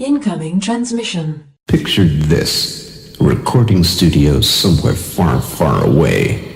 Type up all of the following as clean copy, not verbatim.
Incoming transmission. Picture this. A recording studio somewhere far, far away.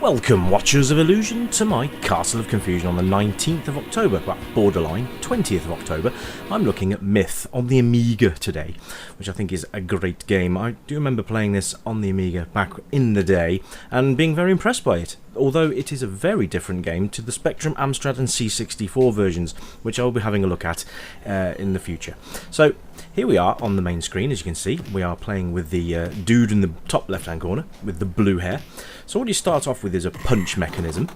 Welcome, Watchers of Illusion, to my Castle of Confusion on the 19th of October, well, borderline 20th of October. I'm looking at Myth on the Amiga today, which I think is a great game. I do remember playing this on the Amiga back in the day and being very impressed by it, although it is a very different game to the Spectrum, Amstrad and C64 versions, which I'll be having a look at in the future. So here we are on the main screen. As you can see, we are playing with the dude in the top left hand corner with the blue hair. So what you start off with is a punch mechanism,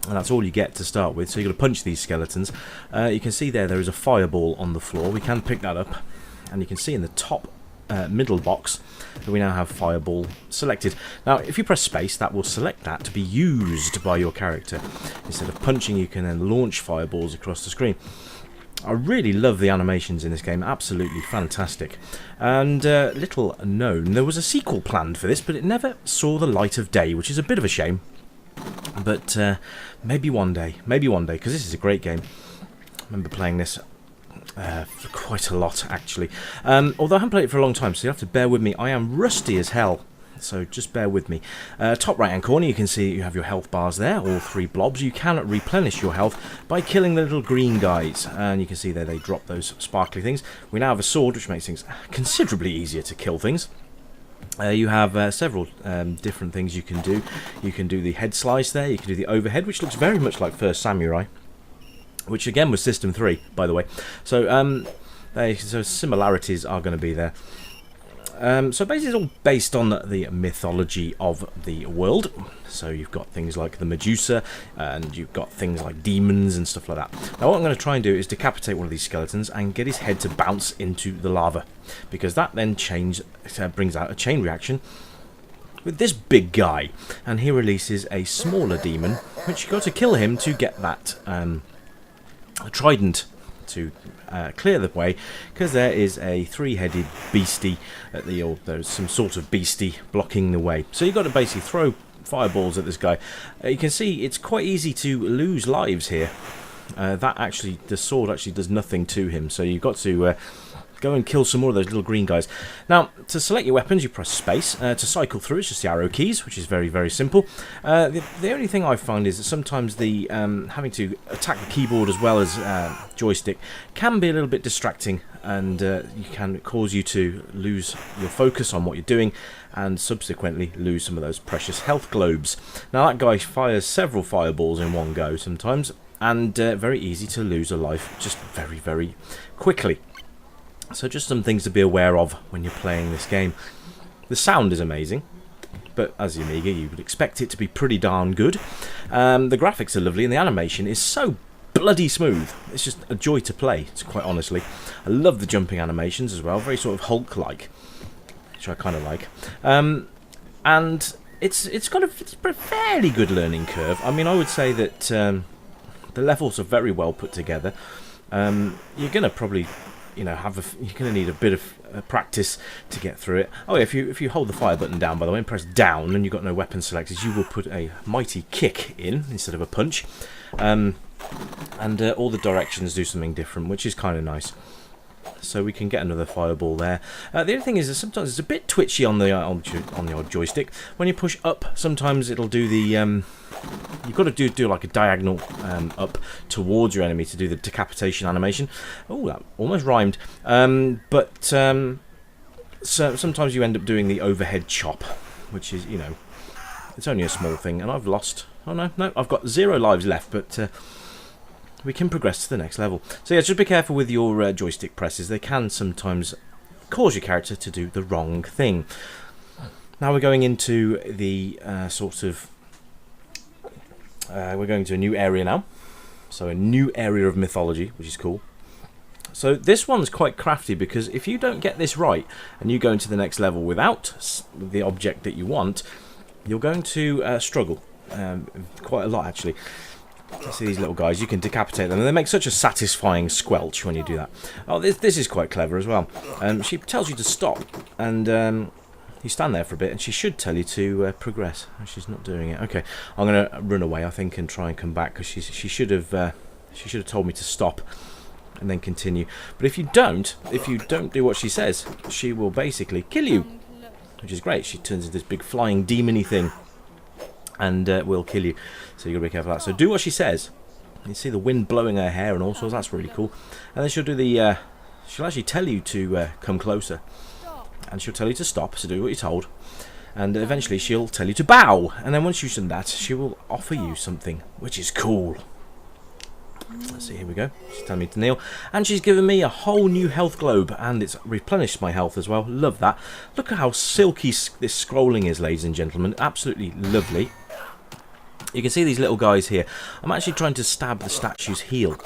and that's all you get to start with. So you've got to punch these skeletons. You can see there is a fireball on the floor. We can pick that up, and you can see in the top middle box that we now have fireball selected. Now if you press space, that will select that to be used by your character. Instead of punching, you can then launch fireballs across the screen. I really love the animations in this game, absolutely fantastic. And little known, there was a sequel planned for this, but it never saw the light of day, which is a bit of a shame. But maybe one day, because this is a great game. I remember playing this for quite a lot, actually. Although I haven't played it for a long time, so you have to bear with me. I am rusty as hell. So just bear with me. Top right hand corner, you can see you have your health bars there, all three blobs. You can replenish your health by killing the little green guys, and you can see there they drop those sparkly things. We now have a sword, which makes things considerably easier to kill things. You have several different things you can do. You can do the head slice there, you can do the overhead, which looks very much like First Samurai, which again was System 3, by the way. So, so similarities are going to be there. So basically it's all based on the mythology of the world. So you've got things like the Medusa, and you've got things like demons and stuff like that. Now what I'm going to try and do is decapitate one of these skeletons and get his head to bounce into the lava, because that then brings out a chain reaction with this big guy, and he releases a smaller demon, which you've got to kill him to get that trident to clear the way, because there is a three-headed beastie at there's some sort of beastie blocking the way. So you've got to basically throw fireballs at this guy. You can see it's quite easy to lose lives here. The sword actually does nothing to him, so you've got to go and kill some more of those little green guys. Now, to select your weapons, you press space. To cycle through, it's just the arrow keys, which is very, very simple. The only thing I find is that sometimes the having to attack the keyboard as well as joystick can be a little bit distracting, and can cause you to lose your focus on what you're doing, and subsequently lose some of those precious health globes. Now, that guy fires several fireballs in one go sometimes, and very easy to lose a life just very, very quickly. So just some things to be aware of when you're playing this game. The sound is amazing, but as the Amiga you would expect it to be pretty darn good. The graphics are lovely, and the animation is so bloody smooth. It's just a joy to play, quite honestly. I love the jumping animations as well, very sort of Hulk-like, which I kind of like. And it's got a fairly good learning curve. I mean, I would say that the levels are very well put together. You're going to probably you're going to need a bit of practice to get through it. Oh yeah, if you hold the fire button down, by the way, and press down, and you've got no weapon selected, you will put a mighty kick in instead of a punch. And all the directions do something different, which is kind of nice. So we can get another fireball there. The other thing is that sometimes it's a bit twitchy on the old joystick. When you push up, sometimes it'll do the you've got to do like a diagonal up towards your enemy to do the decapitation animation. Oh, that almost rhymed. So sometimes you end up doing the overhead chop, which is, it's only a small thing. And I've lost. Oh no, I've got 0 lives left, but we can progress to the next level. So yeah, just be careful with your joystick presses. They can sometimes cause your character to do the wrong thing. Now we're going into the we're going to a new area now. So a new area of mythology, which is cool. So this one's quite crafty, because if you don't get this right and you go into the next level without the object that you want, you're going to struggle quite a lot, actually. You see these little guys, you can decapitate them, and they make such a satisfying squelch when you do that. Oh, this is quite clever as well. She tells you to stop, and you stand there for a bit, and she should tell you to progress. She's not doing it. Okay, I'm going to run away, I think, and try and come back, because she should have told me to stop and then continue. But if you don't do what she says, she will basically kill you, which is great. She turns into this big flying demon-y thing and will kill you. So you've got to be careful of that. So do what she says. You see the wind blowing her hair and all sorts. That's really cool. And then she'll do the... she'll actually tell you to come closer. And she'll tell you to stop, so do what you're told. And eventually she'll tell you to bow. And then once you've done that, she will offer you something, which is cool. Let's see, here we go. She's telling me to kneel. And she's given me a whole new health globe. And it's replenished my health as well. Love that. Look at how silky this scrolling is, ladies and gentlemen. Absolutely lovely. You can see these little guys here. I'm actually trying to stab the statue's heel,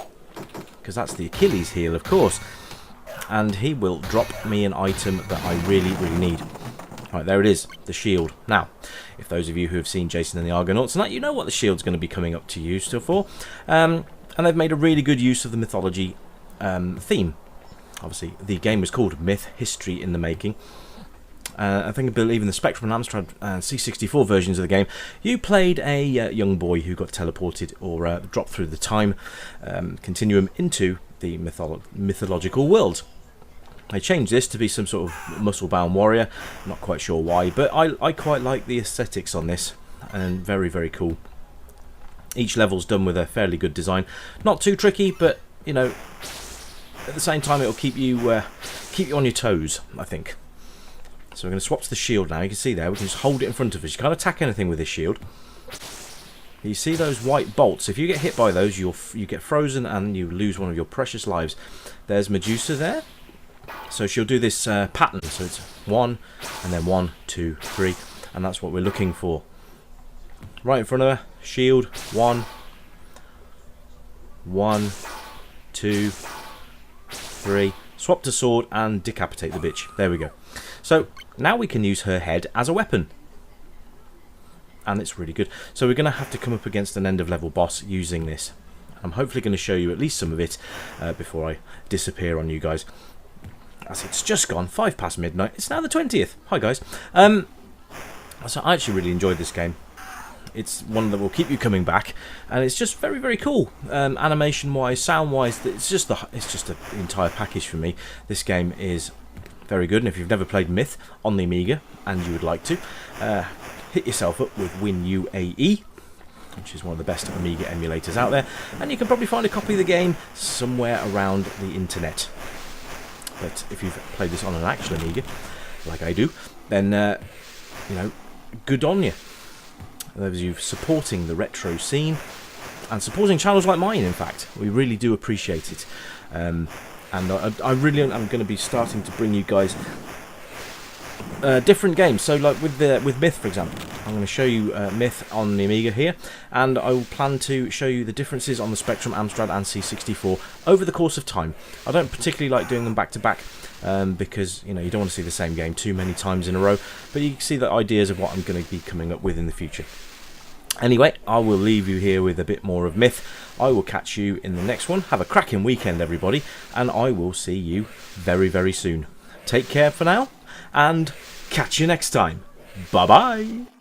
because that's the Achilles heel, of course. And he will drop me an item that I really, really need. Right, there it is, the shield. Now, if those of you who have seen Jason and the Argonauts tonight, you know what the shield's going to be coming up to you still for. And they've made a really good use of the mythology theme. Obviously, the game was called Myth, History in the Making. I believe in the Spectrum and Amstrad C64 versions of the game, you played a young boy who got teleported or dropped through the time continuum into the mythological world. They changed this to be some sort of muscle-bound warrior. Not quite sure why, but I quite like the aesthetics on this, and very, very cool. Each level's done with a fairly good design. Not too tricky, but you know, at the same time, it'll keep you on your toes, I think. So we're going to swap to the shield now. You can see there, we can just hold it in front of us. You can't attack anything with this shield. You see those white bolts? If you get hit by those, you get frozen and you lose one of your precious lives. There's Medusa there. So she'll do this pattern. So it's 1, and then 1, 2, 3. And that's what we're looking for. Right in front of her. Shield. 1. 1, 2, 3. Swap to sword and decapitate the bitch. There we go. So now we can use her head as a weapon. And it's really good. So we're going to have to come up against an end of level boss using this. I'm hopefully going to show you at least some of it before I disappear on you guys. As it's just gone 5 past midnight. It's now the 20th. Hi guys. So I actually really enjoyed this game. It's one that will keep you coming back, and it's just very, very cool. Animation-wise, sound-wise, it's just the entire package for me. This game is very good, and if you've never played Myth on the Amiga and you would like to, hit yourself up with WinUAE, which is one of the best Amiga emulators out there, and you can probably find a copy of the game somewhere around the internet. But if you've played this on an actual Amiga, like I do, then you know, good on you. Those of you supporting the retro scene and supporting channels like mine, in fact, we really do appreciate it. And I really am going to be starting to bring you guys different games. So like with Myth, for example, I'm going to show you Myth on the Amiga here, and I will plan to show you the differences on the Spectrum, Amstrad and C64 over the course of time. I don't particularly like doing them back to back because you know, you don't want to see the same game too many times in a row, but you can see the ideas of what I'm going to be coming up with in the future. Anyway, I will leave you here with a bit more of Myth. I will catch you in the next one. Have a cracking weekend, everybody, and I will see you very, very soon. Take care for now, and catch you next time. Bye-bye.